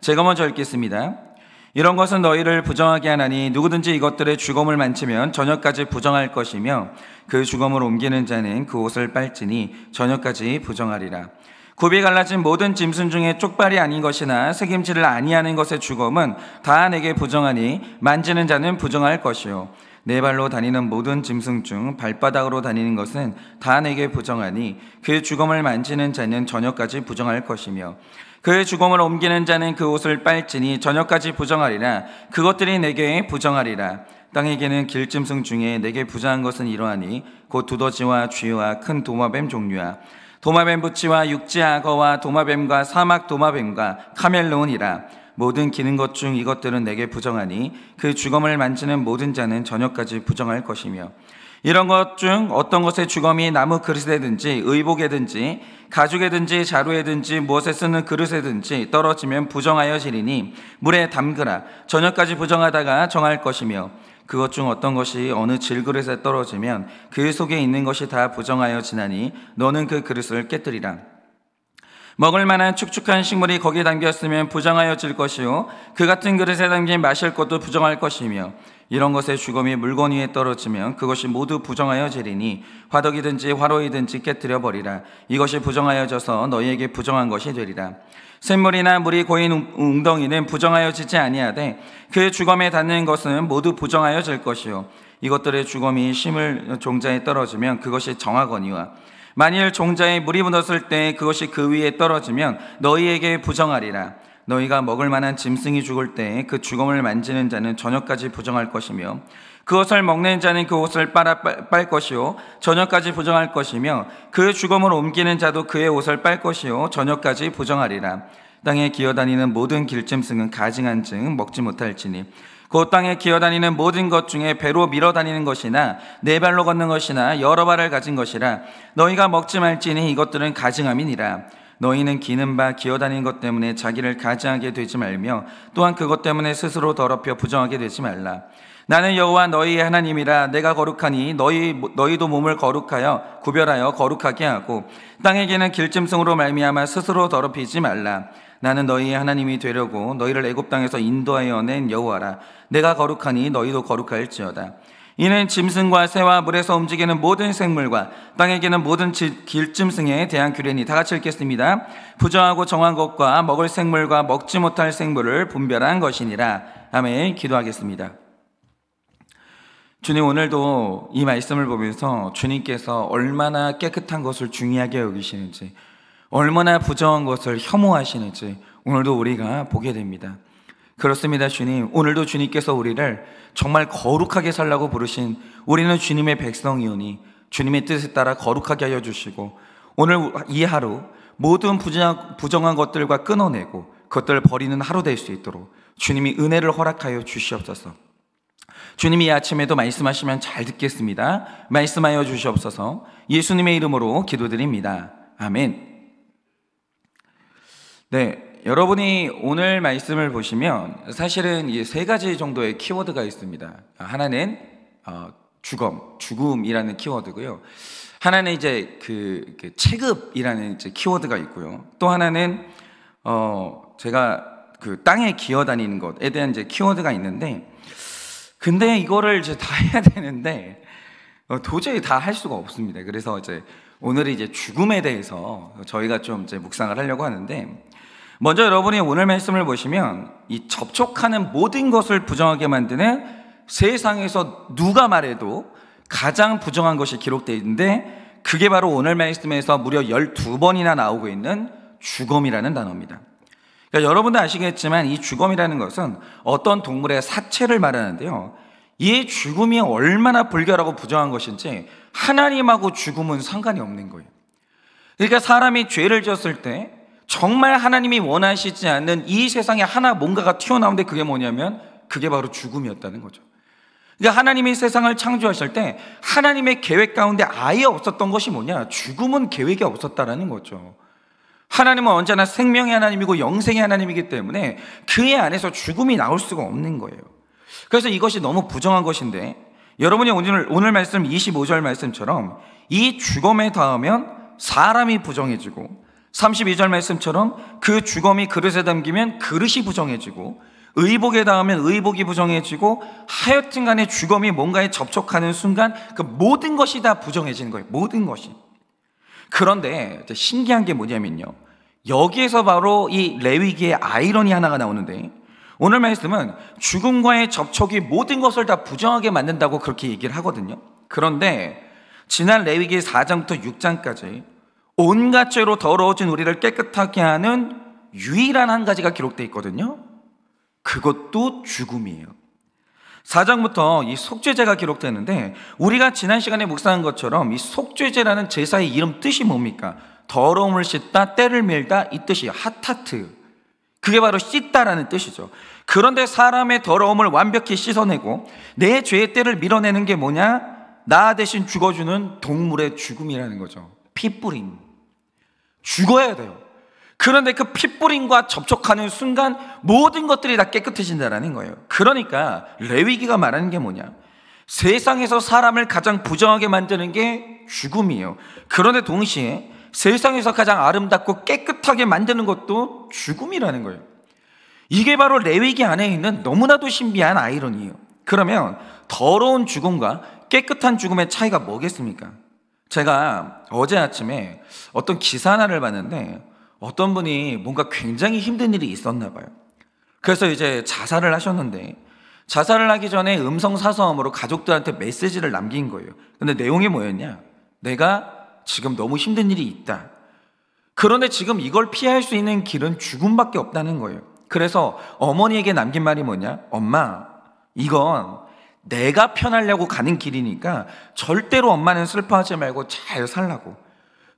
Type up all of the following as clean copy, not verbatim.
제가 먼저 읽겠습니다. 이런 것은 너희를 부정하게 하나니 누구든지 이것들의 죽음을 만지면 저녁까지 부정할 것이며 그 죽음을 옮기는 자는 그 옷을 빨지니 저녁까지 부정하리라. 굽이 갈라진 모든 짐승 중에 쪽발이 아닌 것이나 새김질을 아니하는 것의 죽음은 다 내게 부정하니 만지는 자는 부정할 것이요 네 발로 다니는 모든 짐승 중 발바닥으로 다니는 것은 다 내게 부정하니 그 죽음을 만지는 자는 저녁까지 부정할 것이며 그 죽음을 옮기는 자는 그 옷을 빨지니 저녁까지 부정하리라. 그것들이 내게 부정하리라. 땅에게는 길짐승 중에 내게 부정한 것은 이러하니 곧 두더지와 쥐와 큰 도마뱀 종류야. 도마뱀 부치와 육지 악어와 도마뱀과 사막 도마뱀과 카멜레온이라. 모든 기는 것 중 이것들은 내게 부정하니 그 죽음을 만지는 모든 자는 저녁까지 부정할 것이며 이런 것 중 어떤 것의 죽음이 나무 그릇에든지 의복에든지 가죽에든지 자루에든지 무엇에 쓰는 그릇에든지 떨어지면 부정하여 지리니 물에 담그라. 저녁까지 부정하다가 정할 것이며 그것 중 어떤 것이 어느 질그릇에 떨어지면 그 속에 있는 것이 다 부정하여 지나니 너는 그 그릇을 깨뜨리라. 먹을 만한 축축한 식물이 거기에 담겼으면 부정하여 질 것이요 그 같은 그릇에 담긴 마실 것도 부정할 것이며 이런 것의 죽음이 물건 위에 떨어지면 그것이 모두 부정하여 지리니 화덕이든지 화로이든지 깨뜨려 버리라. 이것이 부정하여져서 너희에게 부정한 것이 되리라. 샘물이나 물이 고인 웅덩이는 부정하여 지지 아니하되 그 죽음에 닿는 것은 모두 부정하여 질 것이요 이것들의 죽음이 심을 종자에 떨어지면 그것이 정하거니와 만일 종자에 물이 묻었을 때 그것이 그 위에 떨어지면 너희에게 부정하리라. 너희가 먹을 만한 짐승이 죽을 때 그 죽음을 만지는 자는 저녁까지 부정할 것이며 그것을 먹는 자는 그 옷을 빨 것이요 저녁까지 부정할 것이며 그 죽음을 옮기는 자도 그의 옷을 빨 것이요 저녁까지 부정하리라. 땅에 기어다니는 모든 길짐승은 가증한 즉 먹지 못할지니 곧 땅에 기어다니는 모든 것 중에 배로 밀어다니는 것이나 네 발로 걷는 것이나 여러 발을 가진 것이라. 너희가 먹지 말지니 이것들은 가증함이니라. 너희는 기는 바 기어다니는 것 때문에 자기를 가증하게 되지 말며 또한 그것 때문에 스스로 더럽혀 부정하게 되지 말라. 나는 여호와 너희의 하나님이라. 내가 거룩하니 너희도 몸을 거룩하여 구별하여 거룩하게 하고 땅에게는 길짐승으로 말미암아 스스로 더럽히지 말라. 나는 너희의 하나님이 되려고 너희를 애굽 땅에서 인도하여 낸 여호와라. 내가 거룩하니 너희도 거룩할지어다. 이는 짐승과 새와 물에서 움직이는 모든 생물과 땅에게는 모든 길짐승에 대한 규례니. 다 같이 읽겠습니다. 부정하고 정한 것과 먹을 생물과 먹지 못할 생물을 분별한 것이니라. 아멘. 기도하겠습니다. 주님, 오늘도 이 말씀을 보면서 주님께서 얼마나 깨끗한 것을 중요하게 여기시는지, 얼마나 부정한 것을 혐오하시는지 오늘도 우리가 보게 됩니다. 그렇습니다. 주님, 오늘도 주님께서 우리를 정말 거룩하게 살라고 부르신 우리는 주님의 백성이오니 주님의 뜻에 따라 거룩하게 하여 주시고 오늘 이 하루 모든 부정한 것들과 끊어내고 그것들을 버리는 하루 될 수 있도록 주님이 은혜를 허락하여 주시옵소서. 주님이 이 아침에도 말씀하시면 잘 듣겠습니다. 말씀하여 주시옵소서. 예수님의 이름으로 기도드립니다. 아멘. 네, 여러분이 오늘 말씀을 보시면 사실은 이 세 가지 정도의 키워드가 있습니다. 하나는 죽음이라는 키워드고요. 하나는 이제 그 체급이라는 이제 키워드가 있고요. 또 하나는 제가 그 땅에 기어다니는 것에 대한 이제 키워드가 있는데, 근데 이거를 이제 다 해야 되는데 도저히 다 할 수가 없습니다. 그래서 이제 오늘은 이제 죽음에 대해서 저희가 좀 이제 묵상을 하려고 하는데, 먼저 여러분이 오늘 말씀을 보시면 이 접촉하는 모든 것을 부정하게 만드는 세상에서 누가 말해도 가장 부정한 것이 기록되어 있는데 그게 바로 오늘 말씀에서 무려 12번이나 나오고 있는 죽음이라는 단어입니다. 그러니까 여러분도 아시겠지만 이 죽음이라는 것은 어떤 동물의 사체를 말하는데요, 이 죽음이 얼마나 불결하고 부정한 것인지 하나님하고 죽음은 상관이 없는 거예요. 그러니까 사람이 죄를 지었을 때 정말 하나님이 원하시지 않는 이 세상에 하나 뭔가가 튀어나오는데 그게 뭐냐면 그게 바로 죽음이었다는 거죠. 그러니까 하나님이 세상을 창조하실 때 하나님의 계획 가운데 아예 없었던 것이 뭐냐? 죽음은 계획이 없었다라는 거죠. 하나님은 언제나 생명의 하나님이고 영생의 하나님이기 때문에 그의 안에서 죽음이 나올 수가 없는 거예요. 그래서 이것이 너무 부정한 것인데, 여러분이 오늘 말씀 25절 말씀처럼 이 죽음에 닿으면 사람이 부정해지고 32절 말씀처럼 그 주검이 그릇에 담기면 그릇이 부정해지고 의복에 닿으면 의복이 부정해지고 하여튼 간에 주검이 뭔가에 접촉하는 순간 그 모든 것이 다 부정해지는 거예요. 모든 것이. 그런데 신기한 게 뭐냐면요, 여기에서 바로 이 레위기의 아이러니 하나가 나오는데, 오늘 말씀은 죽음과의 접촉이 모든 것을 다 부정하게 만든다고 그렇게 얘기를 하거든요. 그런데 지난 레위기 4장부터 6장까지 온갖 죄로 더러워진 우리를 깨끗하게 하는 유일한 한 가지가 기록되어 있거든요. 그것도 죽음이에요. 4장부터 이 속죄제가 기록되는데, 우리가 지난 시간에 묵상한 것처럼 이 속죄제라는 제사의 이름 뜻이 뭡니까? 더러움을 씻다, 때를 밀다, 이 뜻이에요. 하타트. 그게 바로 씻다라는 뜻이죠. 그런데 사람의 더러움을 완벽히 씻어내고 내 죄의 때를 밀어내는 게 뭐냐? 나 대신 죽어주는 동물의 죽음이라는 거죠. 핏뿌림. 죽어야 돼요. 그런데 그 핏뿌림과 접촉하는 순간 모든 것들이 다 깨끗해진다는 거예요. 그러니까 레위기가 말하는 게 뭐냐? 세상에서 사람을 가장 부정하게 만드는 게 죽음이에요. 그런데 동시에 세상에서 가장 아름답고 깨끗하게 만드는 것도 죽음이라는 거예요. 이게 바로 레위기 안에 있는 너무나도 신비한 아이러니예요. 그러면 더러운 죽음과 깨끗한 죽음의 차이가 뭐겠습니까? 제가 어제 아침에 어떤 기사 하나를 봤는데 어떤 분이 뭔가 굉장히 힘든 일이 있었나 봐요. 그래서 이제 자살을 하셨는데, 자살을 하기 전에 음성 사서함으로 가족들한테 메시지를 남긴 거예요. 근데 내용이 뭐였냐? 내가 지금 너무 힘든 일이 있다. 그런데 지금 이걸 피할 수 있는 길은 죽음밖에 없다는 거예요. 그래서 어머니에게 남긴 말이 뭐냐? 엄마, 이건 내가 편하려고 가는 길이니까 절대로 엄마는 슬퍼하지 말고 잘 살라고.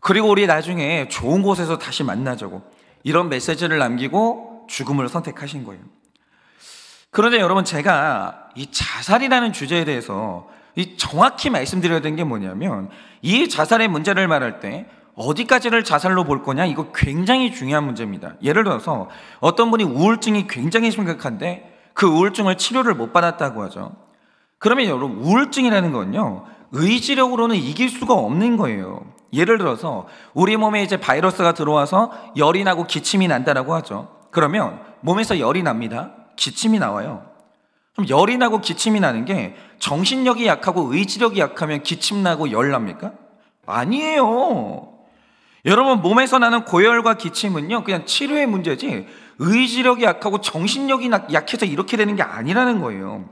그리고 우리 나중에 좋은 곳에서 다시 만나자고. 이런 메시지를 남기고 죽음을 선택하신 거예요. 그런데 여러분, 제가 이 자살이라는 주제에 대해서 정확히 말씀드려야 되는 게 뭐냐면, 이 자살의 문제를 말할 때 어디까지를 자살로 볼 거냐, 이거 굉장히 중요한 문제입니다. 예를 들어서 어떤 분이 우울증이 굉장히 심각한데 그 우울증을 치료를 못 받았다고 하죠. 그러면 여러분, 우울증이라는 건요, 의지력으로는 이길 수가 없는 거예요. 예를 들어서 우리 몸에 이제 바이러스가 들어와서 열이 나고 기침이 난다라고 하죠. 그러면 몸에서 열이 납니다. 기침이 나와요. 그럼 열이 나고 기침이 나는 게 정신력이 약하고 의지력이 약하면 기침 나고 열 납니까? 아니에요. 여러분, 몸에서 나는 고열과 기침은요, 그냥 치료의 문제지 의지력이 약하고 정신력이 약해서 이렇게 되는 게 아니라는 거예요.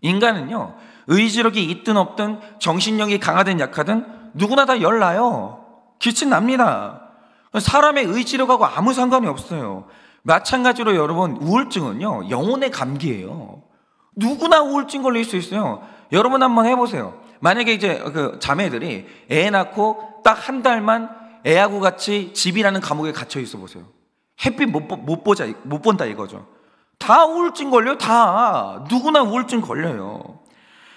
인간은요, 의지력이 있든 없든 정신력이 강하든 약하든 누구나 다 열 나요. 기침 납니다. 사람의 의지력하고 아무 상관이 없어요. 마찬가지로 여러분, 우울증은요, 영혼의 감기예요. 누구나 우울증 걸릴 수 있어요. 여러분 한번 해보세요. 만약에 이제 그 자매들이 애 낳고 딱 한 달만 애하고 같이 집이라는 감옥에 갇혀 있어 보세요. 햇빛 못 본다 이거죠. 다 우울증 걸려요. 다 누구나 우울증 걸려요.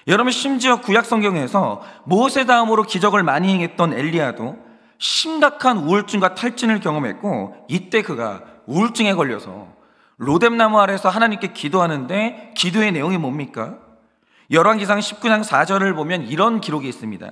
여러분, 심지어 구약 성경에서 모세 다음으로 기적을 많이 행했던 엘리야도 심각한 우울증과 탈진을 경험했고, 이때 그가 우울증에 걸려서 로뎀나무 아래서 하나님께 기도하는데, 기도의 내용이 뭡니까? 열왕기상 19장 4절을 보면 이런 기록이 있습니다.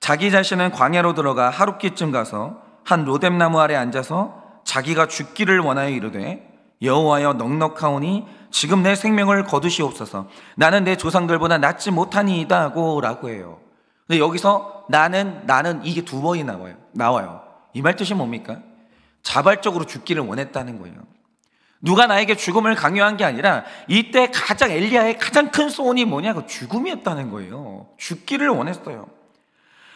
자기 자신은 광야로 들어가 하룻기쯤 가서 한 로뎀나무 아래 앉아서 자기가 죽기를 원하여 이르되, 여호와여, 넉넉하오니 지금 내 생명을 거두시옵소서. 나는 내 조상들보다 낫지 못하니이다 라고 해요. 근데 여기서 나는 이게 두 번이 나와요. 이 말 뜻이 뭡니까? 자발적으로 죽기를 원했다는 거예요. 누가 나에게 죽음을 강요한 게 아니라 이때 가장 엘리야의 가장 큰 소원이 뭐냐? 그 죽음이었다는 거예요. 죽기를 원했어요.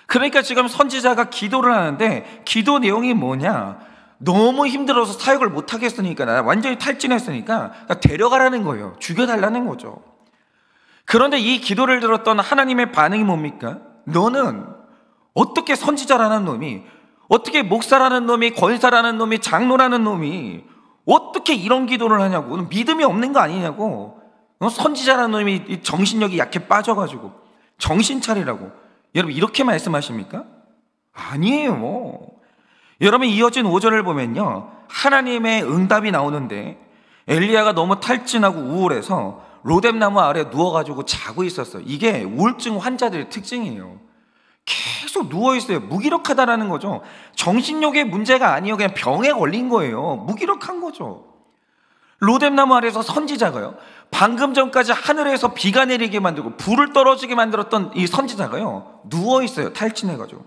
그러니까 지금 선지자가 기도를 하는데, 기도 내용이 뭐냐? 너무 힘들어서 사역을 못 하겠으니까, 나 완전히 탈진했으니까 데려가라는 거예요. 죽여달라는 거죠. 그런데 이 기도를 들었던 하나님의 반응이 뭡니까? 너는 어떻게 선지자라는 놈이, 어떻게 목사라는 놈이, 권사라는 놈이, 장로라는 놈이 어떻게 이런 기도를 하냐고. 믿음이 없는 거 아니냐고. 선지자라는 놈이 정신력이 약해 빠져가지고 정신 차리라고. 여러분, 이렇게 말씀하십니까? 아니에요. 여러분, 이어진 5절을 보면요, 하나님의 응답이 나오는데 엘리야가 너무 탈진하고 우울해서 로뎀나무 아래 누워가지고 자고 있었어요. 이게 우울증 환자들의 특징이에요. 계속 누워있어요. 무기력하다라는 거죠. 정신력의 문제가 아니에요. 그냥 병에 걸린 거예요. 무기력한 거죠. 로뎀나무 아래에서 선지자가요, 방금 전까지 하늘에서 비가 내리게 만들고 불을 떨어지게 만들었던 이 선지자가요, 누워있어요. 탈진해가지고.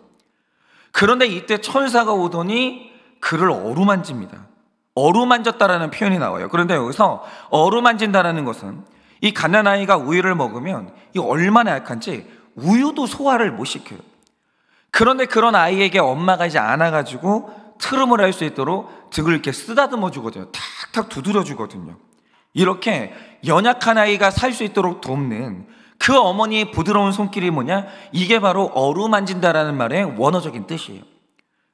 그런데 이때 천사가 오더니 그를 어루만집니다. 어루만졌다라는 표현이 나와요. 그런데 여기서 어루만진다라는 것은 이 갓난아이가 우유를 먹으면 이 얼마나 약한지 우유도 소화를 못 시켜요. 그런데 그런 아이에게 엄마가 이제 안아가지고 트름을 할 수 있도록 등을 이렇게 쓰다듬어 주거든요. 탁탁 두드려 주거든요. 이렇게 연약한 아이가 살 수 있도록 돕는 그 어머니의 부드러운 손길이 뭐냐? 이게 바로 어루만진다라는 말의 원어적인 뜻이에요.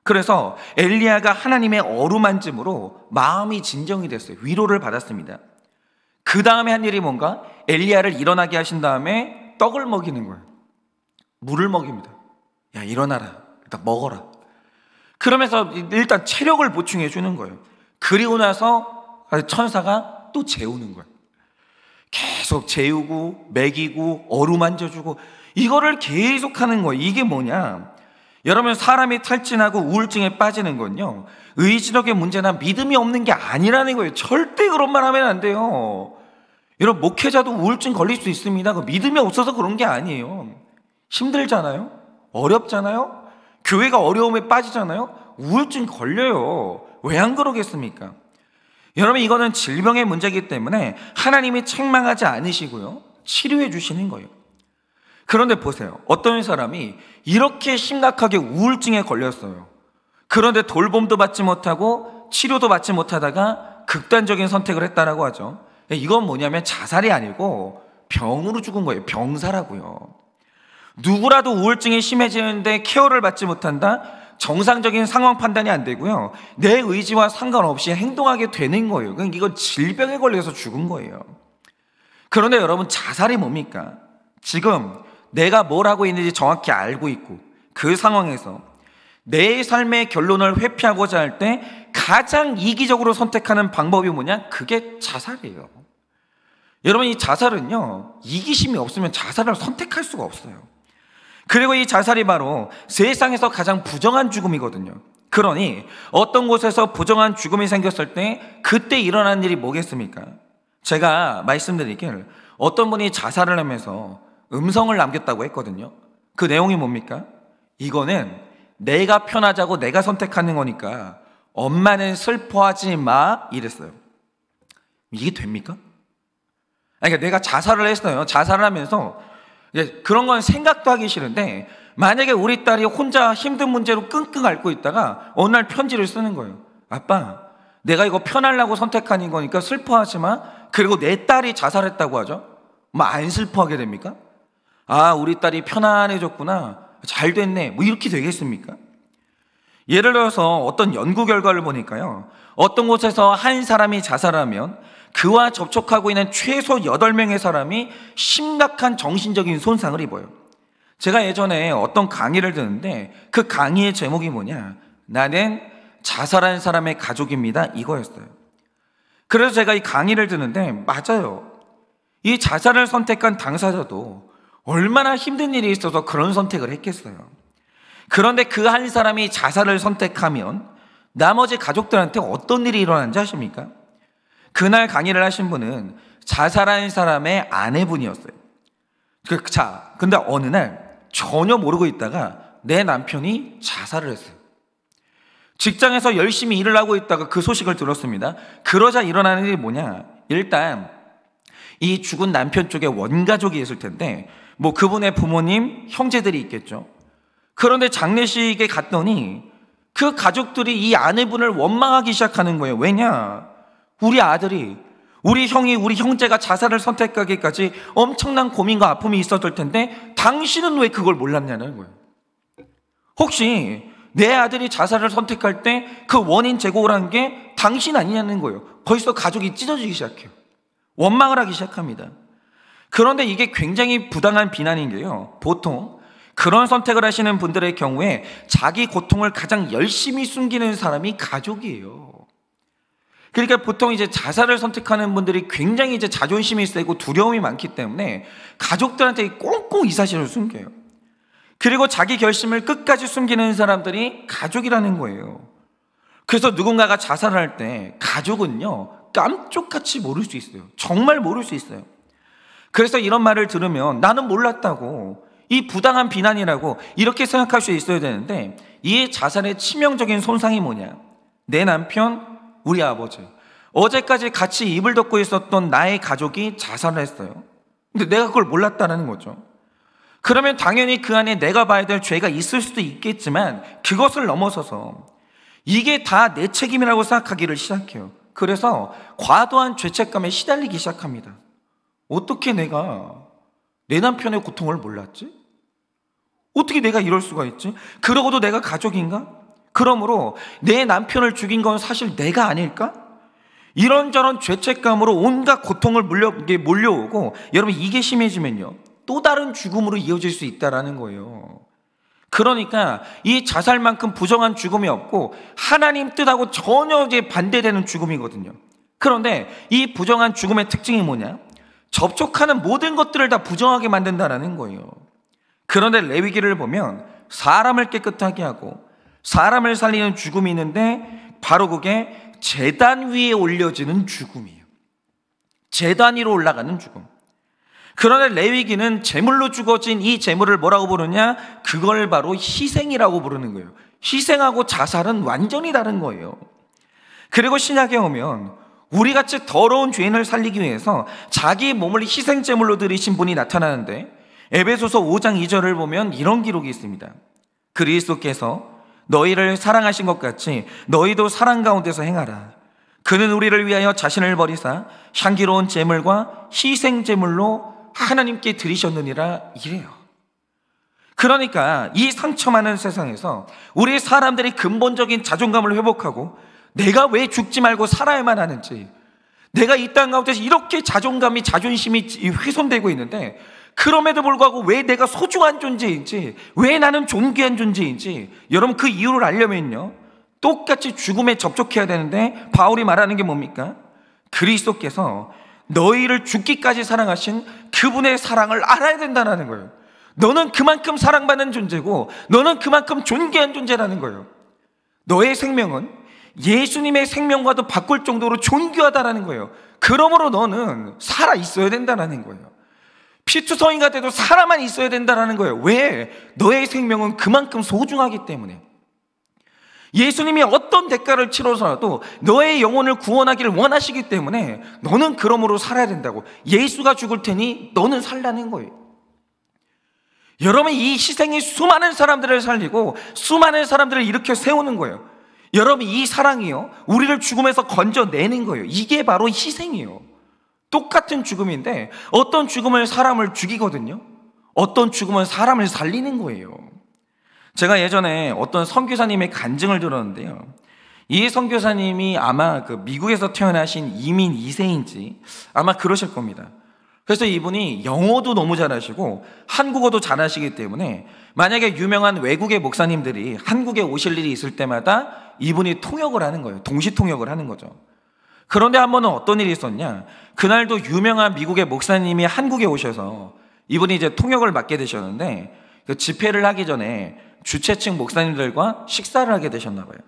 그래서 엘리야가 하나님의 어루만짐으로 마음이 진정이 됐어요. 위로를 받았습니다. 그 다음에 한 일이 뭔가? 엘리야를 일어나게 하신 다음에 떡을 먹이는 거예요. 물을 먹입니다. 야, 일어나라. 일단 먹어라. 그러면서 일단 체력을 보충해 주는 거예요. 그리고 나서 천사가 또 재우는 거예요. 계속 재우고 먹이고 어루만져주고 이거를 계속 하는 거예요. 이게 뭐냐? 여러분, 사람이 탈진하고 우울증에 빠지는 건요, 의지력의 문제나 믿음이 없는 게 아니라는 거예요. 절대 그런 말 하면 안 돼요. 여러분, 목회자도 우울증 걸릴 수 있습니다. 그 믿음이 없어서 그런 게 아니에요. 힘들잖아요. 어렵잖아요. 교회가 어려움에 빠지잖아요. 우울증 걸려요. 왜 안 그러겠습니까? 여러분, 이거는 질병의 문제이기 때문에 하나님이 책망하지 않으시고요, 치료해 주시는 거예요. 그런데 보세요. 어떤 사람이 이렇게 심각하게 우울증에 걸렸어요. 그런데 돌봄도 받지 못하고 치료도 받지 못하다가 극단적인 선택을 했다라고 하죠. 이건 뭐냐면 자살이 아니고 병으로 죽은 거예요. 병사라고요. 누구라도 우울증이 심해지는데 케어를 받지 못한다? 정상적인 상황 판단이 안 되고요, 내 의지와 상관없이 행동하게 되는 거예요. 그러니까 이건 질병에 걸려서 죽은 거예요. 그런데 여러분, 자살이 뭡니까? 지금 내가 뭘 하고 있는지 정확히 알고 있고 그 상황에서 내 삶의 결론을 회피하고자 할 때 가장 이기적으로 선택하는 방법이 뭐냐? 그게 자살이에요. 여러분, 이 자살은요, 이기심이 없으면 자살을 선택할 수가 없어요. 그리고 이 자살이 바로 세상에서 가장 부정한 죽음이거든요. 그러니 어떤 곳에서 부정한 죽음이 생겼을 때 그때 일어나는 일이 뭐겠습니까? 제가 말씀드리길, 어떤 분이 자살을 하면서 음성을 남겼다고 했거든요. 그 내용이 뭡니까? 이거는 내가 편하자고 내가 선택하는 거니까 엄마는 슬퍼하지 마, 이랬어요. 이게 됩니까? 그러니까 내가 자살을 했어요. 자살을 하면서 그런 건 생각도 하기 싫은데, 만약에 우리 딸이 혼자 힘든 문제로 끙끙 앓고 있다가 어느 날 편지를 쓰는 거예요. 아빠, 내가 이거 편하려고 선택하는 거니까 슬퍼하지 마. 그리고 내 딸이 자살했다고 하죠. 뭐 안 슬퍼하게 됩니까? 아, 우리 딸이 편안해졌구나, 잘 됐네, 뭐 이렇게 되겠습니까? 예를 들어서 어떤 연구 결과를 보니까요, 어떤 곳에서 한 사람이 자살하면 그와 접촉하고 있는 최소 8명의 사람이 심각한 정신적인 손상을 입어요. 제가 예전에 어떤 강의를 듣는데 그 강의의 제목이 뭐냐? 나는 자살한 사람의 가족입니다, 이거였어요. 그래서 제가 이 강의를 듣는데, 맞아요. 이 자살을 선택한 당사자도 얼마나 힘든 일이 있어서 그런 선택을 했겠어요. 그런데 그 한 사람이 자살을 선택하면 나머지 가족들한테 어떤 일이 일어나는지 아십니까? 그날 강의를 하신 분은 자살한 사람의 아내분이었어요. 자, 근데 어느 날 전혀 모르고 있다가 내 남편이 자살을 했어요. 직장에서 열심히 일을 하고 있다가 그 소식을 들었습니다. 그러자 일어나는 일이 뭐냐? 일단 이 죽은 남편 쪽에 원가족이 있을 텐데, 뭐 그분의 부모님, 형제들이 있겠죠. 그런데 장례식에 갔더니 그 가족들이 이 아내분을 원망하기 시작하는 거예요. 왜냐? 우리 아들이, 우리 형이, 우리 형제가 자살을 선택하기까지 엄청난 고민과 아픔이 있었을 텐데 당신은 왜 그걸 몰랐냐는 거예요. 혹시 내 아들이 자살을 선택할 때 그 원인 제공을 한 게 당신 아니냐는 거예요. 벌써 가족이 찢어지기 시작해요. 원망을 하기 시작합니다. 그런데 이게 굉장히 부당한 비난인 게요, 보통 그런 선택을 하시는 분들의 경우에 자기 고통을 가장 열심히 숨기는 사람이 가족이에요. 그러니까 보통 이제 자살을 선택하는 분들이 굉장히 이제 자존심이 세고 두려움이 많기 때문에 가족들한테 꽁꽁 이 사실을 숨겨요. 그리고 자기 결심을 끝까지 숨기는 사람들이 가족이라는 거예요. 그래서 누군가가 자살할 때 가족은요, 깜짝같이 모를 수 있어요. 정말 모를 수 있어요. 그래서 이런 말을 들으면 나는 몰랐다고, 이 부당한 비난이라고 이렇게 생각할 수 있어야 되는데, 이 자살의 치명적인 손상이 뭐냐? 내 남편, 우리 아버지, 어제까지 같이 이불 덮고 있었던 나의 가족이 자살을 했어요. 근데 내가 그걸 몰랐다는 거죠. 그러면 당연히 그 안에 내가 봐야 될 죄가 있을 수도 있겠지만, 그것을 넘어서서 이게 다 내 책임이라고 생각하기를 시작해요. 그래서 과도한 죄책감에 시달리기 시작합니다. 어떻게 내가 내 남편의 고통을 몰랐지? 어떻게 내가 이럴 수가 있지? 그러고도 내가 가족인가? 그러므로 내 남편을 죽인 건 사실 내가 아닐까? 이런저런 죄책감으로 온갖 고통을 몰려오고, 여러분 이게 심해지면요, 또 다른 죽음으로 이어질 수 있다는 거예요. 그러니까 이 자살만큼 부정한 죽음이 없고 하나님 뜻하고 전혀 반대되는 죽음이거든요. 그런데 이 부정한 죽음의 특징이 뭐냐? 접촉하는 모든 것들을 다 부정하게 만든다는 거예요. 그런데 레위기를 보면 사람을 깨끗하게 하고 사람을 살리는 죽음이 있는데, 바로 그게 제단 위에 올려지는 죽음이에요. 제단 위로 올라가는 죽음. 그런데 레위기는 제물로 죽어진 이 제물을 뭐라고 부르냐? 그걸 바로 희생이라고 부르는 거예요. 희생하고 자살은 완전히 다른 거예요. 그리고 신약에 오면 우리같이 더러운 죄인을 살리기 위해서 자기 몸을 희생 제물로 드리신 분이 나타나는데, 에베소서 5장 2절을 보면 이런 기록이 있습니다. 그리스도께서 너희를 사랑하신 것 같이 너희도 사랑 가운데서 행하라. 그는 우리를 위하여 자신을 버리사 향기로운 제물과 희생 제물로 하나님께 드리셨느니라, 이래요. 그러니까 이 상처 많은 세상에서 우리 사람들이 근본적인 자존감을 회복하고 내가 왜 죽지 말고 살아야만 하는지, 내가 이 땅 가운데서 이렇게 자존감이, 자존심이 훼손되고 있는데, 그럼에도 불구하고 왜 내가 소중한 존재인지, 왜 나는 존귀한 존재인지, 여러분 그 이유를 알려면요, 똑같이 죽음에 접촉해야 되는데, 바울이 말하는 게 뭡니까? 그리스도께서 너희를 죽기까지 사랑하신 그분의 사랑을 알아야 된다는 거예요. 너는 그만큼 사랑받는 존재고 너는 그만큼 존귀한 존재라는 거예요. 너의 생명은 예수님의 생명과도 바꿀 정도로 존귀하다라는 거예요. 그러므로 너는 살아 있어야 된다는 거예요. 피투성이가 돼도 살아만 있어야 된다는 거예요. 왜? 너의 생명은 그만큼 소중하기 때문에. 예수님이 어떤 대가를 치러서라도 너의 영혼을 구원하기를 원하시기 때문에 너는 그러므로 살아야 된다고. 예수가 죽을 테니 너는 살라는 거예요. 여러분, 이 희생이 수많은 사람들을 살리고 수많은 사람들을 일으켜 세우는 거예요. 여러분, 이 사랑이요, 우리를 죽음에서 건져내는 거예요. 이게 바로 희생이에요. 똑같은 죽음인데 어떤 죽음은 사람을 죽이거든요, 어떤 죽음은 사람을 살리는 거예요. 제가 예전에 어떤 선교사님의 간증을 들었는데요, 이 선교사님이 아마 그 미국에서 태어나신 이민 2세인지 아마 그러실 겁니다. 그래서 이분이 영어도 너무 잘하시고 한국어도 잘하시기 때문에 만약에 유명한 외국의 목사님들이 한국에 오실 일이 있을 때마다 이분이 통역을 하는 거예요. 동시 통역을 하는 거죠. 그런데 한 번은 어떤 일이 있었냐, 그날도 유명한 미국의 목사님이 한국에 오셔서 이분이 이제 통역을 맡게 되셨는데, 그 집회를 하기 전에 주최 측 목사님들과 식사를 하게 되셨나 봐요.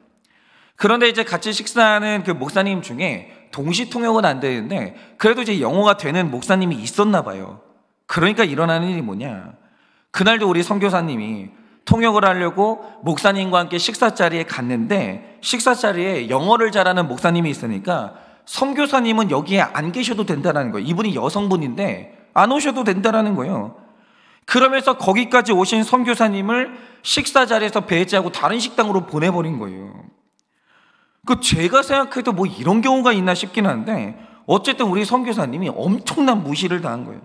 그런데 이제 같이 식사하는 그 목사님 중에 동시 통역은 안 되는데 그래도 이제 영어가 되는 목사님이 있었나 봐요. 그러니까 일어나는 일이 뭐냐, 그날도 우리 선교사님이 통역을 하려고 목사님과 함께 식사 자리에 갔는데, 식사 자리에 영어를 잘하는 목사님이 있으니까 선교사님은 여기에 안 계셔도 된다는 거예요. 이분이 여성분인데 안 오셔도 된다는 거예요. 그러면서 거기까지 오신 선교사님을 식사 자리에서 배제하고 다른 식당으로 보내버린 거예요. 그 제가 생각해도 뭐 이런 경우가 있나 싶긴 한데, 어쨌든 우리 선교사님이 엄청난 무시를 당한 거예요.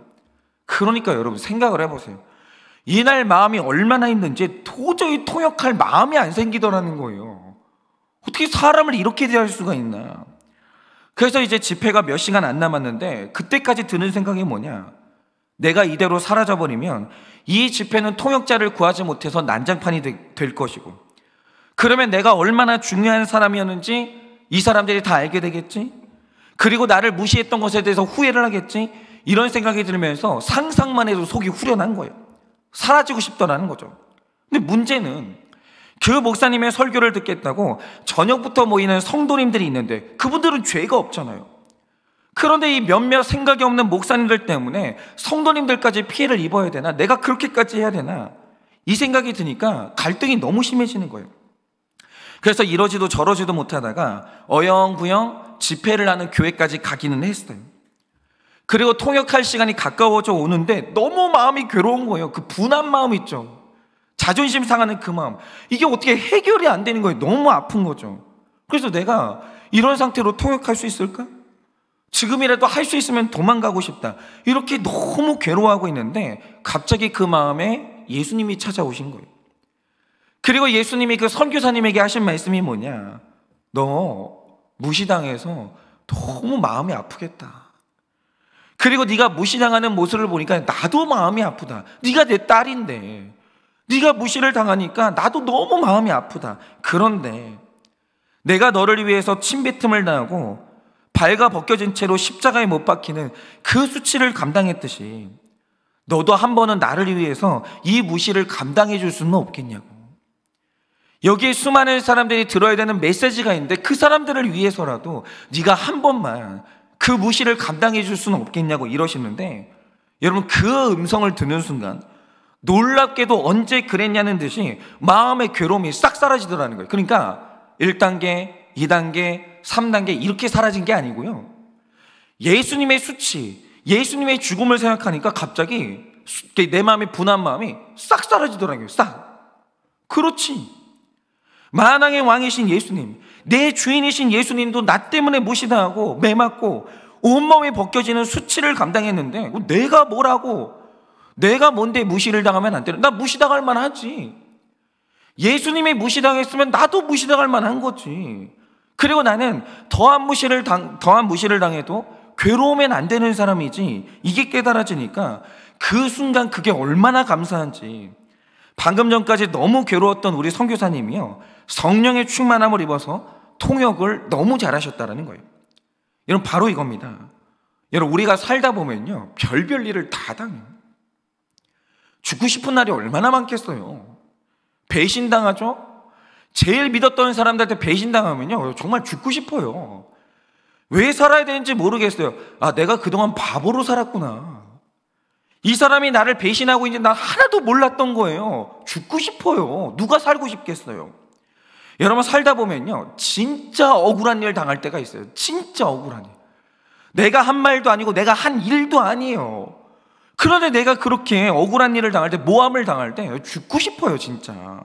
그러니까 여러분 생각을 해보세요. 이날 마음이 얼마나 힘든지 도저히 통역할 마음이 안 생기더라는 거예요. 어떻게 사람을 이렇게 대할 수가 있나. 그래서 이제 집회가 몇 시간 안 남았는데 그때까지 드는 생각이 뭐냐, 내가 이대로 사라져버리면 이 집회는 통역자를 구하지 못해서 난장판이 될 것이고, 그러면 내가 얼마나 중요한 사람이었는지 이 사람들이 다 알게 되겠지, 그리고 나를 무시했던 것에 대해서 후회를 하겠지, 이런 생각이 들면서 상상만 해도 속이 후련한 거예요. 사라지고 싶더라는 거죠. 근데 문제는 그 목사님의 설교를 듣겠다고 저녁부터 모이는 성도님들이 있는데 그분들은 죄가 없잖아요. 그런데 이 몇몇 생각이 없는 목사님들 때문에 성도님들까지 피해를 입어야 되나? 내가 그렇게까지 해야 되나? 이 생각이 드니까 갈등이 너무 심해지는 거예요. 그래서 이러지도 저러지도 못하다가 어영부영 집회를 하는 교회까지 가기는 했어요. 그리고 통역할 시간이 가까워져 오는데 너무 마음이 괴로운 거예요. 그 분한 마음 있죠. 자존심 상하는 그 마음. 이게 어떻게 해결이 안 되는 거예요. 너무 아픈 거죠. 그래서 내가 이런 상태로 통역할 수 있을까? 지금이라도 할 수 있으면 도망가고 싶다. 이렇게 너무 괴로워하고 있는데 갑자기 그 마음에 예수님이 찾아오신 거예요. 그리고 예수님이 그 선교사님에게 하신 말씀이 뭐냐? 너 무시당해서 너무 마음이 아프겠다. 그리고 네가 무시당하는 모습을 보니까 나도 마음이 아프다. 네가 내 딸인데 네가 무시를 당하니까 나도 너무 마음이 아프다. 그런데 내가 너를 위해서 침뱉음을 당하고 발가 벗겨진 채로 십자가에 못 박히는 그 수치를 감당했듯이 너도 한 번은 나를 위해서 이 무시를 감당해 줄 수는 없겠냐고. 여기에 수많은 사람들이 들어야 되는 메시지가 있는데 그 사람들을 위해서라도 네가 한 번만 그 무시를 감당해 줄 수는 없겠냐고 이러시는데, 여러분 그 음성을 듣는 순간 놀랍게도 언제 그랬냐는 듯이 마음의 괴로움이 싹 사라지더라는 거예요. 그러니까 1단계, 2단계, 3단계 이렇게 사라진 게 아니고요, 예수님의 수치, 예수님의 죽음을 생각하니까 갑자기 내 마음의 분한 마음이 싹 사라지더라고요. 싹. 그렇지, 만왕의 왕이신 예수님, 내 주인이신 예수님도 나 때문에 무시당하고 매맞고 온몸에 벗겨지는 수치를 감당했는데 내가 뭐라고, 내가 뭔데 무시를 당하면 안 되나? 나 무시당할 만하지. 예수님이 무시당했으면 나도 무시당할 만한 거지. 그리고 나는 더한 무시를 당해도 괴로우면 안 되는 사람이지, 이게 깨달아지니까 그 순간 그게 얼마나 감사한지. 방금 전까지 너무 괴로웠던 우리 선교사님이요, 성령의 충만함을 입어서 통역을 너무 잘하셨다는 거예요. 여러분 바로 이겁니다. 여러분 우리가 살다 보면요 별별 일을 다 당해요. 죽고 싶은 날이 얼마나 많겠어요. 배신당하죠. 제일 믿었던 사람들한테 배신당하면요 정말 죽고 싶어요. 왜 살아야 되는지 모르겠어요. 아, 내가 그동안 바보로 살았구나. 이 사람이 나를 배신하고 있는지 난 하나도 몰랐던 거예요. 죽고 싶어요. 누가 살고 싶겠어요. 여러분 살다 보면요 진짜 억울한 일 당할 때가 있어요. 진짜 억울한 일. 내가 한 말도 아니고 내가 한 일도 아니에요. 그런데 내가 그렇게 억울한 일을 당할 때, 모함을 당할 때 죽고 싶어요 진짜.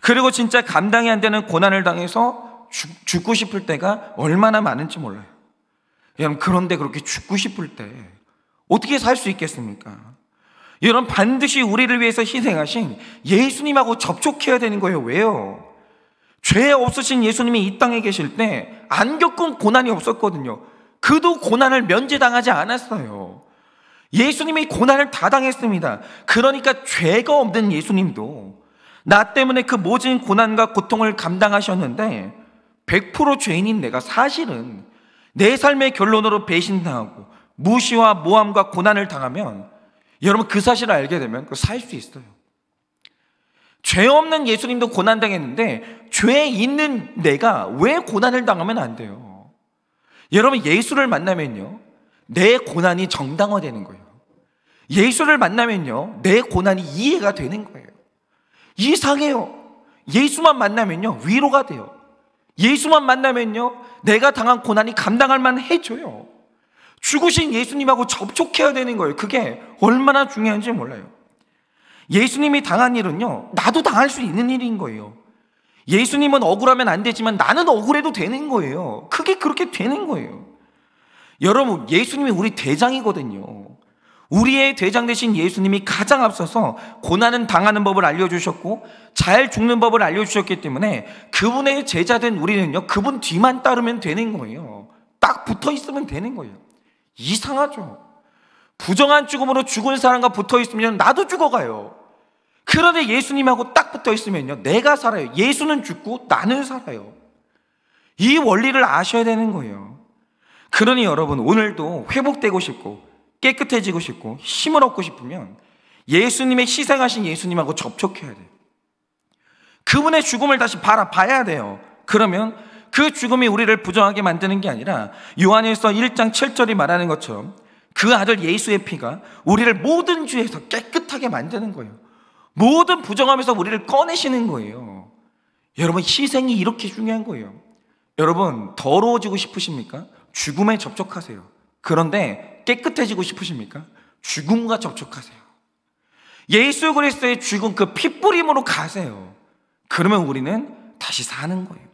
그리고 진짜 감당이 안 되는 고난을 당해서 죽고 싶을 때가 얼마나 많은지 몰라요. 여러분 그런데 그렇게 죽고 싶을 때 어떻게 살 수 있겠습니까? 여러분 반드시 우리를 위해서 희생하신 예수님하고 접촉해야 되는 거예요. 왜요? 죄 없으신 예수님이 이 땅에 계실 때 안 겪은 고난이 없었거든요. 그도 고난을 면제당하지 않았어요. 예수님이 고난을 다 당했습니다. 그러니까 죄가 없는 예수님도 나 때문에 그 모진 고난과 고통을 감당하셨는데 100% 죄인인 내가 사실은 내 삶의 결론으로 배신당하고 무시와 모함과 고난을 당하면, 여러분 그 사실을 알게 되면 살 수 있어요. 죄 없는 예수님도 고난당했는데 죄 있는 내가 왜 고난을 당하면 안 돼요? 여러분 예수를 만나면요 내 고난이 정당화되는 거예요. 예수를 만나면요 내 고난이 이해가 되는 거예요. 이상해요. 예수만 만나면요 위로가 돼요. 예수만 만나면요 내가 당한 고난이 감당할 만해져요. 죽으신 예수님하고 접촉해야 되는 거예요. 그게 얼마나 중요한지 몰라요. 예수님이 당한 일은요 나도 당할 수 있는 일인 거예요. 예수님은 억울하면 안 되지만 나는 억울해도 되는 거예요. 그게 그렇게 되는 거예요. 여러분 예수님이 우리 대장이거든요. 우리의 대장 되신 예수님이 가장 앞서서 고난은 당하는 법을 알려주셨고 잘 죽는 법을 알려주셨기 때문에 그분의 제자된 우리는요 그분 뒤만 따르면 되는 거예요. 딱 붙어 있으면 되는 거예요. 이상하죠. 부정한 죽음으로 죽은 사람과 붙어 있으면 나도 죽어가요. 그런데 예수님하고 딱 붙어 있으면요 내가 살아요. 예수는 죽고 나는 살아요. 이 원리를 아셔야 되는 거예요. 그러니 여러분 오늘도 회복되고 싶고 깨끗해지고 싶고 힘을 얻고 싶으면 예수님의 희생하신 예수님하고 접촉해야 돼요. 그분의 죽음을 다시 봐야 돼요. 그러면 그 죽음이 우리를 부정하게 만드는 게 아니라 요한일서 1장 7절이 말하는 것처럼 그 아들 예수의 피가 우리를 모든 죄에서 깨끗하게 만드는 거예요. 모든 부정함에서 우리를 꺼내시는 거예요. 여러분, 희생이 이렇게 중요한 거예요. 여러분, 더러워지고 싶으십니까? 죽음에 접촉하세요. 그런데 깨끗해지고 싶으십니까? 죽음과 접촉하세요. 예수 그리스도의 죽음, 그 핏부림으로 가세요. 그러면 우리는 다시 사는 거예요.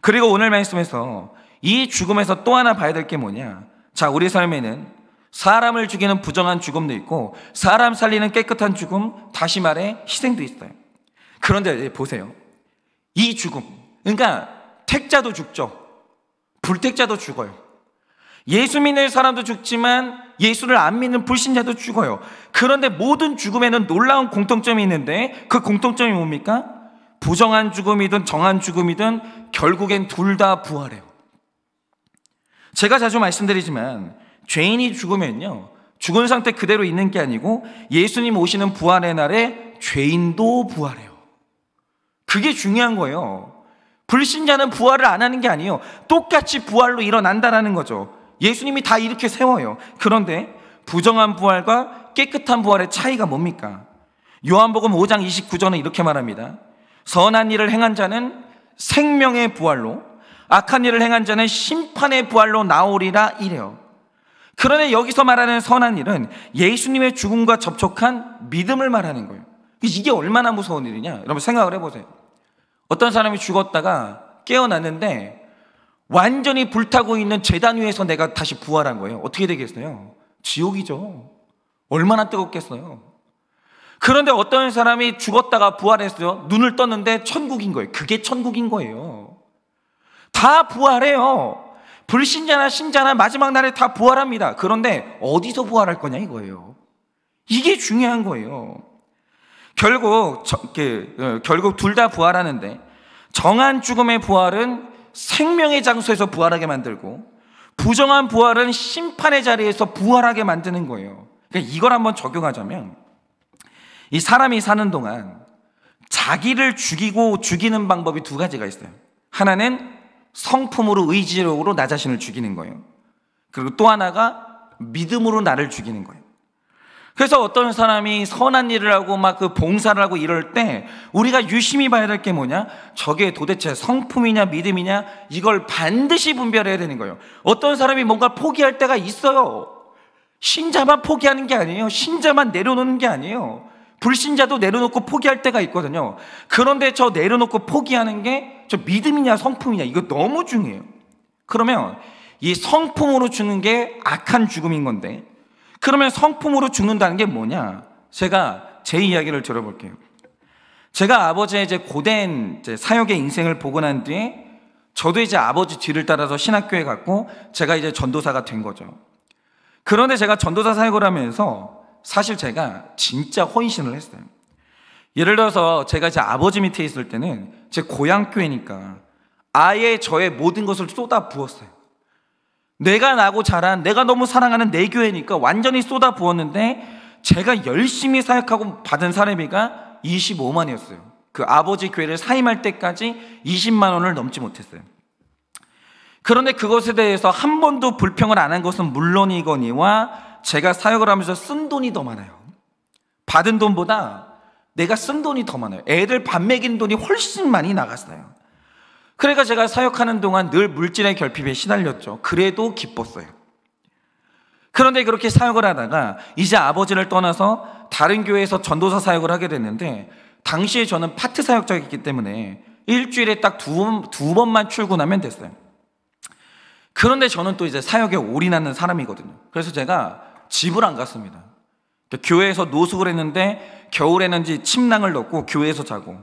그리고 오늘 말씀에서 이 죽음에서 또 하나 봐야 될 게 뭐냐? 자, 우리 삶에는 사람을 죽이는 부정한 죽음도 있고 사람 살리는 깨끗한 죽음, 다시 말해 희생도 있어요. 그런데 보세요. 이 죽음, 그러니까 택자도 죽죠. 불택자도 죽어요. 예수 믿는 사람도 죽지만 예수를 안 믿는 불신자도 죽어요. 그런데 모든 죽음에는 놀라운 공통점이 있는데 그 공통점이 뭡니까? 부정한 죽음이든 정한 죽음이든 결국엔 둘 다 부활해요. 제가 자주 말씀드리지만 죄인이 죽으면요, 죽은 상태 그대로 있는 게 아니고 예수님 오시는 부활의 날에 죄인도 부활해요. 그게 중요한 거예요. 불신자는 부활을 안 하는 게 아니에요. 똑같이 부활로 일어난다라는 거죠. 예수님이 다 이렇게 세워요. 그런데 부정한 부활과 깨끗한 부활의 차이가 뭡니까? 요한복음 5장 29절은 이렇게 말합니다. 선한 일을 행한 자는 생명의 부활로, 악한 일을 행한 자는 심판의 부활로 나오리라 이래요. 그런데 여기서 말하는 선한 일은 예수님의 죽음과 접촉한 믿음을 말하는 거예요. 이게 얼마나 무서운 일이냐? 여러분 생각을 해보세요. 어떤 사람이 죽었다가 깨어났는데 완전히 불타고 있는 제단 위에서 내가 다시 부활한 거예요. 어떻게 되겠어요? 지옥이죠. 얼마나 뜨겁겠어요. 그런데 어떤 사람이 죽었다가 부활했어요. 눈을 떴는데 천국인 거예요. 그게 천국인 거예요. 다 부활해요. 불신자나 신자나 마지막 날에 다 부활합니다. 그런데 어디서 부활할 거냐 이거예요. 이게 중요한 거예요. 결국 둘 다 부활하는데 정한 죽음의 부활은 생명의 장소에서 부활하게 만들고 부정한 부활은 심판의 자리에서 부활하게 만드는 거예요. 그러니까 이걸 한번 적용하자면 이 사람이 사는 동안 자기를 죽이고 죽이는 방법이 두 가지가 있어요. 하나는 성품으로, 의지력으로 나 자신을 죽이는 거예요. 그리고 또 하나가 믿음으로 나를 죽이는 거예요. 그래서 어떤 사람이 선한 일을 하고 막 그 봉사를 하고 이럴 때 우리가 유심히 봐야 될 게 뭐냐? 저게 도대체 성품이냐 믿음이냐? 이걸 반드시 분별해야 되는 거예요. 어떤 사람이 뭔가 포기할 때가 있어요. 신자만 포기하는 게 아니에요. 신자만 내려놓는 게 아니에요. 불신자도 내려놓고 포기할 때가 있거든요. 그런데 저 내려놓고 포기하는 게 저 믿음이냐 성품이냐, 이거 너무 중요해요. 그러면 이 성품으로 죽는 게 악한 죽음인 건데, 그러면 성품으로 죽는다는 게 뭐냐? 제가 제 이야기를 들어볼게요. 제가 아버지의 이제 고된 사역의 인생을 보고 난 뒤에 저도 이제 아버지 뒤를 따라서 신학교에 갔고 제가 이제 전도사가 된 거죠. 그런데 제가 전도사 사역을 하면서 사실 제가 진짜 헌신을 했어요. 예를 들어서 제가 이제 아버지 밑에 있을 때는 제 고향 교회니까 아예 저의 모든 것을 쏟아 부었어요. 내가 나고 자란, 내가 너무 사랑하는 내 교회니까 완전히 쏟아 부었는데 제가 열심히 사역하고 받은 사례비가 25만이었어요. 그 아버지 교회를 사임할 때까지 20만 원을 넘지 못했어요. 그런데 그것에 대해서 한 번도 불평을 안 한 것은 물론이거니와 제가 사역을 하면서 쓴 돈이 더 많아요. 받은 돈보다 내가 쓴 돈이 더 많아요. 애들 밥 먹이는 돈이 훨씬 많이 나갔어요. 그러니까 제가 사역하는 동안 늘 물질의 결핍에 시달렸죠. 그래도 기뻤어요. 그런데 그렇게 사역을 하다가 이제 아버지를 떠나서 다른 교회에서 전도사 사역을 하게 됐는데, 당시에 저는 파트 사역자였기 때문에 일주일에 딱 두 번만 출근하면 됐어요. 그런데 저는 또 이제 사역에 올인하는 사람이거든요. 그래서 제가 집을 안 갔습니다. 교회에서 노숙을 했는데 겨울에는 이제 침낭을 넣고 교회에서 자고,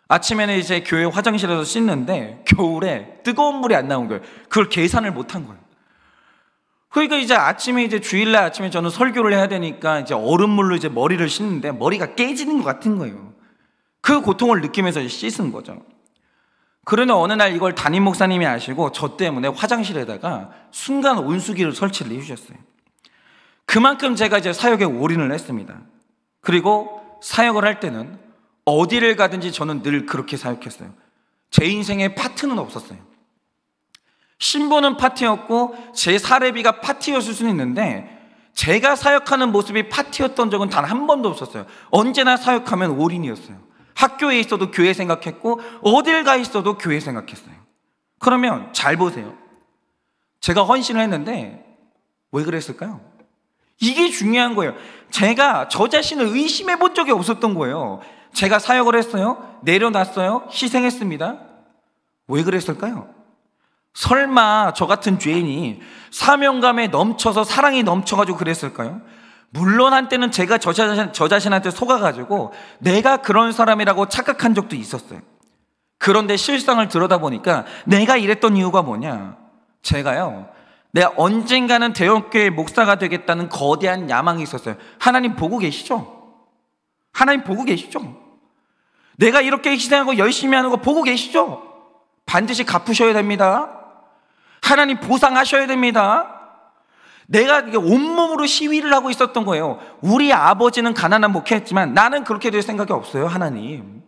아침에는 이제 교회 화장실에서 씻는데 겨울에 뜨거운 물이 안 나온 거예요. 그걸 계산을 못 한 거예요. 그러니까 이제 아침에 이제 주일날 아침에 저는 설교를 해야 되니까 이제 얼음물로 이제 머리를 씻는데 머리가 깨지는 것 같은 거예요. 그 고통을 느끼면서 씻은 거죠. 그러나 어느 날 이걸 담임 목사님이 아시고 저 때문에 화장실에다가 순간 온수기를 설치를 해주셨어요. 그만큼 제가 이제 사역에 올인을 했습니다. 그리고 사역을 할 때는 어디를 가든지 저는 늘 그렇게 사역했어요. 제 인생에 파트는 없었어요. 신부는 파티였고 제 사례비가 파티였을 수는 있는데 제가 사역하는 모습이 파티였던 적은 단 한 번도 없었어요. 언제나 사역하면 올인이었어요. 학교에 있어도 교회 생각했고 어딜 가 있어도 교회 생각했어요. 그러면 잘 보세요. 제가 헌신을 했는데 왜 그랬을까요? 이게 중요한 거예요. 제가 저 자신을 의심해 본 적이 없었던 거예요. 제가 사역을 했어요. 내려놨어요. 희생했습니다. 왜 그랬을까요? 설마 저 같은 죄인이 사명감에 넘쳐서 사랑이 넘쳐가지고 그랬을까요? 물론 한때는 제가 저 자신한테 속아가지고 내가 그런 사람이라고 착각한 적도 있었어요. 그런데 실상을 들여다보니까 내가 이랬던 이유가 뭐냐? 제가요, 내가 언젠가는 대형교회 목사가 되겠다는 거대한 야망이 있었어요. 하나님 보고 계시죠? 하나님 보고 계시죠? 내가 이렇게 희생하고 열심히 하는 거 보고 계시죠? 반드시 갚으셔야 됩니다. 하나님 보상하셔야 됩니다. 내가 온몸으로 시위를 하고 있었던 거예요. 우리 아버지는 가난한 목회했지만 나는 그렇게 될 생각이 없어요. 하나님,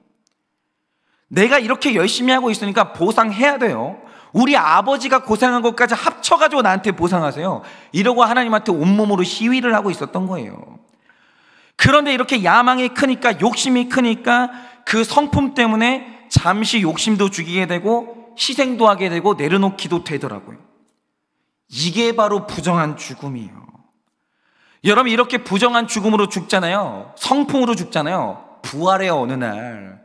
내가 이렇게 열심히 하고 있으니까 보상해야 돼요. 우리 아버지가 고생한 것까지 합쳐가지고 나한테 보상하세요. 이러고 하나님한테 온몸으로 시위를 하고 있었던 거예요. 그런데 이렇게 야망이 크니까, 욕심이 크니까 그 성품 때문에 잠시 욕심도 죽이게 되고 희생도 하게 되고 내려놓기도 되더라고요. 이게 바로 부정한 죽음이에요. 여러분, 이렇게 부정한 죽음으로 죽잖아요. 성품으로 죽잖아요. 부활해요. 어느 날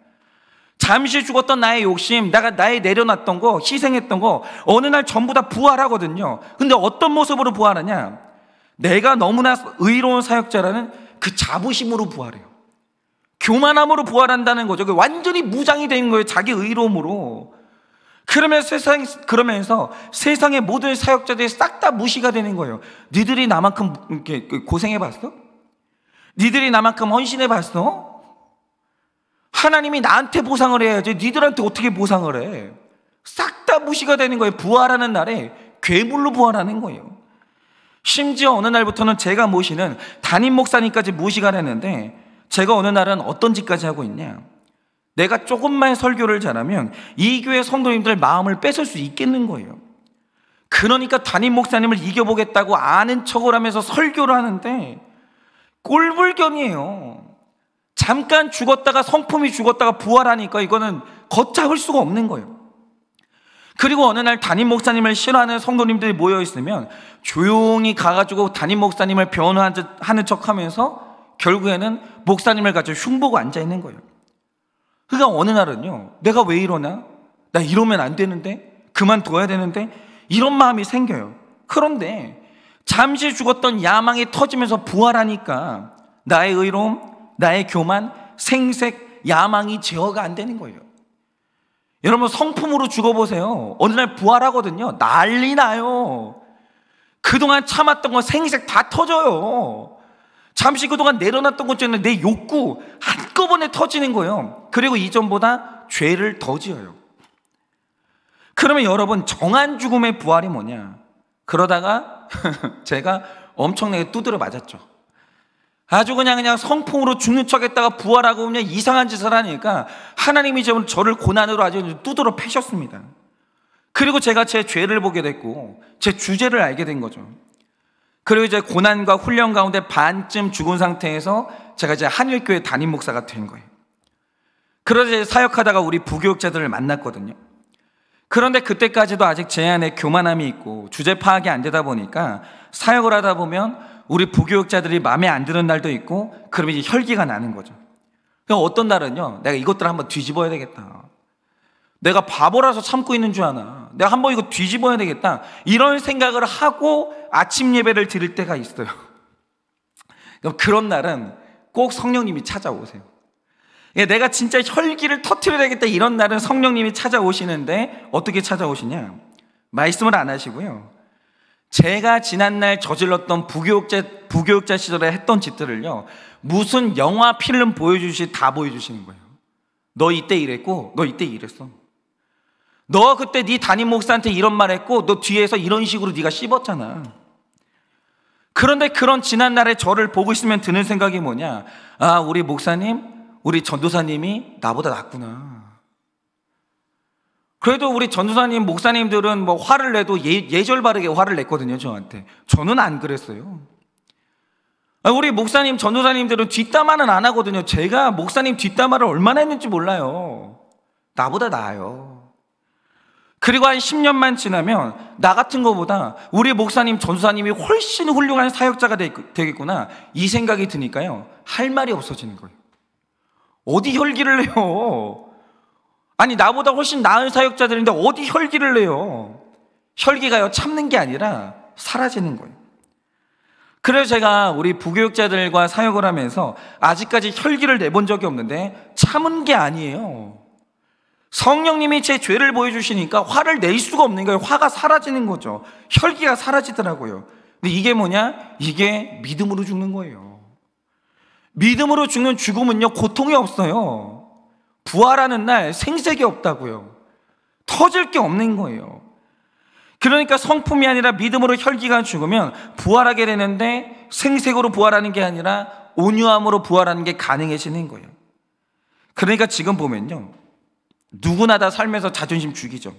잠시 죽었던 나의 욕심, 나의 내려놨던 거, 희생했던 거 어느 날 전부 다 부활하거든요. 근데 어떤 모습으로 부활하냐? 내가 너무나 의로운 사역자라는 그 자부심으로 부활해요. 교만함으로 부활한다는 거죠. 완전히 무장이 된 거예요. 자기 의로움으로. 그러면서 세상의 모든 사역자들이 싹 다 무시가 되는 거예요. 니들이 나만큼 이렇게 고생해봤어? 니들이 나만큼 헌신해봤어? 하나님이 나한테 보상을 해야지 니들한테 어떻게 보상을 해? 싹 다 무시가 되는 거예요. 부활하는 날에 괴물로 부활하는 거예요. 심지어 어느 날부터는 제가 모시는 담임 목사님까지 무시가 됐는데, 제가 어느 날은 어떤 짓까지 하고 있냐? 내가 조금만 설교를 잘하면 이 교회 성도님들 마음을 뺏을 수 있겠는 거예요. 그러니까 담임 목사님을 이겨보겠다고 아는 척을 하면서 설교를 하는데 꼴불견이에요. 잠깐 죽었다가 성품이 죽었다가 부활하니까 이거는 걷잡을 수가 없는 거예요. 그리고 어느 날 담임 목사님을 싫어하는 성도님들이 모여있으면 조용히 가가지고 담임 목사님을 변호하는 척하면서 결국에는 목사님을 가지고 흉보고 앉아있는 거예요. 그러니까 어느 날은요, 내가 왜 이러나? 나 이러면 안 되는데? 그만둬야 되는데? 이런 마음이 생겨요. 그런데 잠시 죽었던 야망이 터지면서 부활하니까 나의 의로움, 나의 교만, 생색, 야망이 제어가 안 되는 거예요. 여러분, 성품으로 죽어보세요. 어느 날 부활하거든요. 난리 나요. 그동안 참았던 거 생색 다 터져요. 잠시 그동안 내려놨던 것 중에 내 욕구 한꺼번에 터지는 거예요. 그리고 이전보다 죄를 더 지어요. 그러면 여러분, 정한 죽음의 부활이 뭐냐? 그러다가 제가 엄청나게 두드려 맞았죠. 아주 그냥 성품으로 죽는 척 했다가 부활하고 그냥 이상한 짓을 하니까 하나님이 저를 고난으로 아주 두드려 패셨습니다. 그리고 제가 제 죄를 보게 됐고 제 주제를 알게 된 거죠. 그리고 이제 고난과 훈련 가운데 반쯤 죽은 상태에서 제가 이제 한일교회 담임 목사가 된 거예요. 그러자 이제 사역하다가 우리 부교육자들을 만났거든요. 그런데 그때까지도 아직 제 안에 교만함이 있고 주제 파악이 안 되다 보니까 사역을 하다 보면 우리 부교육자들이 마음에 안 드는 날도 있고, 그러면 이제 혈기가 나는 거죠. 그러니까 어떤 날은요, 내가 이것들을 한번 뒤집어야 되겠다. 내가 바보라서 참고 있는 줄 아나. 내가 한번 이거 뒤집어야 되겠다. 이런 생각을 하고 아침 예배를 드릴 때가 있어요. 그런 날은 꼭 성령님이 찾아오세요. 내가 진짜 혈기를 터뜨려야 되겠다 이런 날은 성령님이 찾아오시는데 어떻게 찾아오시냐? 말씀을 안 하시고요, 제가 지난날 저질렀던 부교육자 시절에 했던 짓들을요, 무슨 영화 필름 보여주시 다 보여주시는 거예요. 너 이때 이랬고 너 이때 이랬어. 너 그때 네 담임 목사한테 이런 말 했고 너 뒤에서 이런 식으로 네가 씹었잖아. 그런데 그런 지난날에 저를 보고 있으면 드는 생각이 뭐냐? 아, 우리 목사님, 우리 전도사님이 나보다 낫구나. 그래도 우리 전도사님, 목사님들은 뭐 화를 내도 예절 바르게 화를 냈거든요, 저한테. 저는 안 그랬어요. 우리 목사님, 전도사님들은 뒷담화는 안 하거든요. 제가 목사님 뒷담화를 얼마나 했는지 몰라요. 나보다 나아요. 그리고 한 10년만 지나면 나 같은 거보다 우리 목사님, 전도사님이 훨씬 훌륭한 사역자가 되겠구나, 이 생각이 드니까요, 할 말이 없어지는 거예요. 어디 혈기를 내요? 아니, 나보다 훨씬 나은 사역자들인데 어디 혈기를 내요? 혈기가요, 참는 게 아니라 사라지는 거예요. 그래서 제가 우리 부교육자들과 사역을 하면서 아직까지 혈기를 내본 적이 없는데, 참은 게 아니에요. 성령님이 제 죄를 보여주시니까 화를 낼 수가 없는 거예요. 화가 사라지는 거죠. 혈기가 사라지더라고요. 근데 이게 뭐냐? 이게 믿음으로 죽는 거예요. 믿음으로 죽는 죽음은요, 고통이 없어요. 부활하는 날 생색이 없다고요. 터질 게 없는 거예요. 그러니까 성품이 아니라 믿음으로 혈기가 죽으면 부활하게 되는데, 생색으로 부활하는 게 아니라 온유함으로 부활하는 게 가능해지는 거예요. 그러니까 지금 보면요, 누구나 다 살면서 자존심 죽이죠.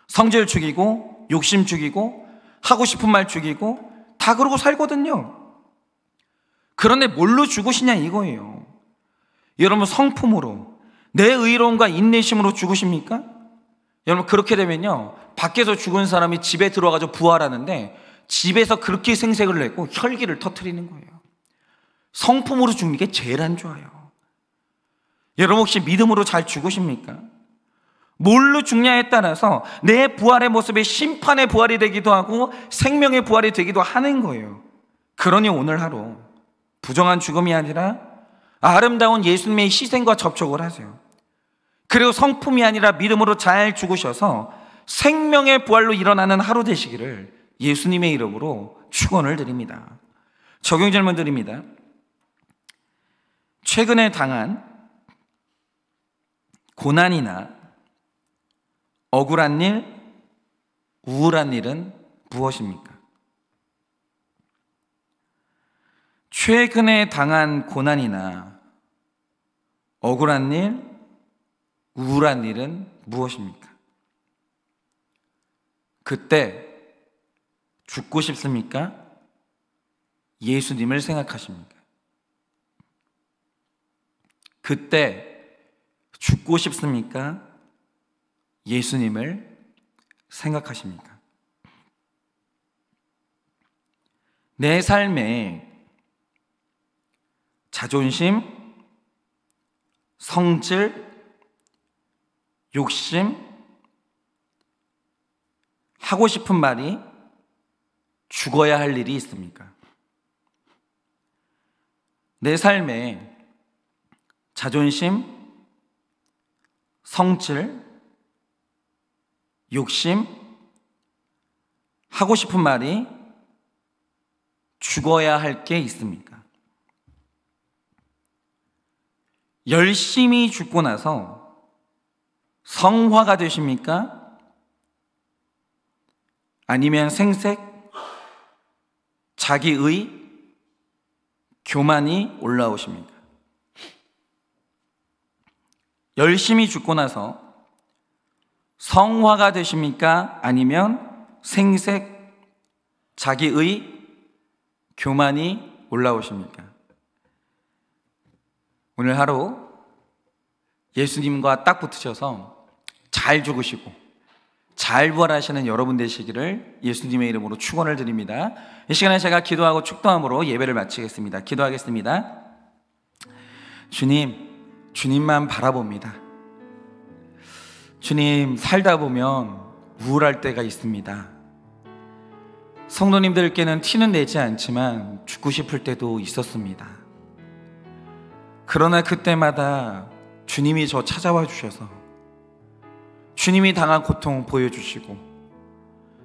성질 죽이고, 욕심 죽이고, 하고 싶은 말 죽이고, 다 그러고 살거든요. 그런데 뭘로 죽으시냐 이거예요. 여러분, 성품으로, 내 의로움과 인내심으로 죽으십니까? 여러분, 그렇게 되면요, 밖에서 죽은 사람이 집에 들어가서 부활하는데 집에서 그렇게 생색을 내고 혈기를 터뜨리는 거예요. 성품으로 죽는 게 제일 안 좋아요. 여러분, 혹시 믿음으로 잘 죽으십니까? 뭘로 죽냐에 따라서 내 부활의 모습이 심판의 부활이 되기도 하고 생명의 부활이 되기도 하는 거예요. 그러니 오늘 하루 부정한 죽음이 아니라 아름다운 예수님의 희생과 접촉을 하세요. 그리고 성품이 아니라 믿음으로 잘 죽으셔서 생명의 부활로 일어나는 하루 되시기를 예수님의 이름으로 축원을 드립니다. 적용 질문 드립니다. 최근에 당한 고난이나 억울한 일, 우울한 일은 무엇입니까? 최근에 당한 고난이나 억울한 일, 우울한 일은 무엇입니까? 그때 죽고 싶습니까? 예수님을 생각하십니까? 그때 죽고 싶습니까? 예수님을 생각하십니까? 내 삶에 자존심, 성질, 욕심, 하고 싶은 말이 죽어야 할 일이 있습니까? 내 삶에 자존심, 성질, 욕심, 하고 싶은 말이 죽어야 할 게 있습니까? 열심히 죽고 나서 성화가 되십니까? 아니면 생색, 자기의, 교만이 올라오십니까? 열심히 죽고 나서 성화가 되십니까? 아니면 생색, 자기의, 교만이 올라오십니까? 오늘 하루 예수님과 딱 붙으셔서 잘 죽으시고 잘 부활하시는 여러분 되시기를 예수님의 이름으로 축원을 드립니다. 이 시간에 제가 기도하고 축도함으로 예배를 마치겠습니다. 기도하겠습니다. 주님, 주님만 바라봅니다. 주님, 살다 보면 우울할 때가 있습니다. 성도님들께는 티는 내지 않지만 죽고 싶을 때도 있었습니다. 그러나 그때마다 주님이 저 찾아와 주셔서 주님이 당한 고통 보여주시고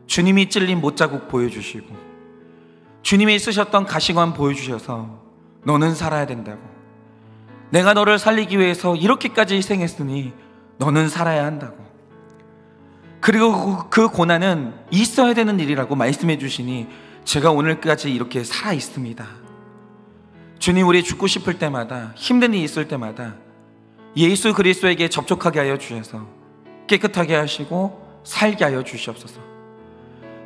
주님이 찔린 못자국 보여주시고 주님이 쓰셨던 가시관 보여주셔서 너는 살아야 된다고, 내가 너를 살리기 위해서 이렇게까지 희생했으니 너는 살아야 한다고, 그리고 그 고난은 있어야 되는 일이라고 말씀해 주시니 제가 오늘까지 이렇게 살아 있습니다. 주님, 우리 죽고 싶을 때마다, 힘든 일이 있을 때마다 예수 그리스도에게 접촉하게 하여 주셔서 깨끗하게 하시고 살게 하여 주시옵소서.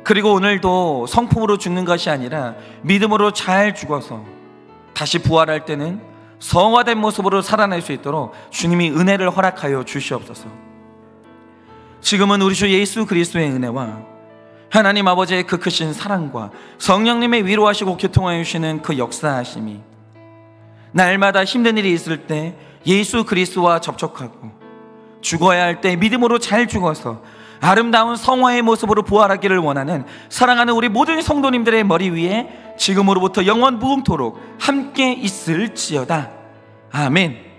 그리고 오늘도 성품으로 죽는 것이 아니라 믿음으로 잘 죽어서 다시 부활할 때는 성화된 모습으로 살아날 수 있도록 주님이 은혜를 허락하여 주시옵소서. 지금은 우리 주 예수 그리스도의 은혜와 하나님 아버지의 그 크신 사랑과 성령님의 위로하시고 교통하여 주시는 그 역사하심이 날마다 힘든 일이 있을 때 예수 그리스도와 접촉하고 죽어야 할 때 믿음으로 잘 죽어서 아름다운 성화의 모습으로 부활하기를 원하는 사랑하는 우리 모든 성도님들의 머리 위에 지금으로부터 영원 무궁토록 함께 있을지어다. 아멘.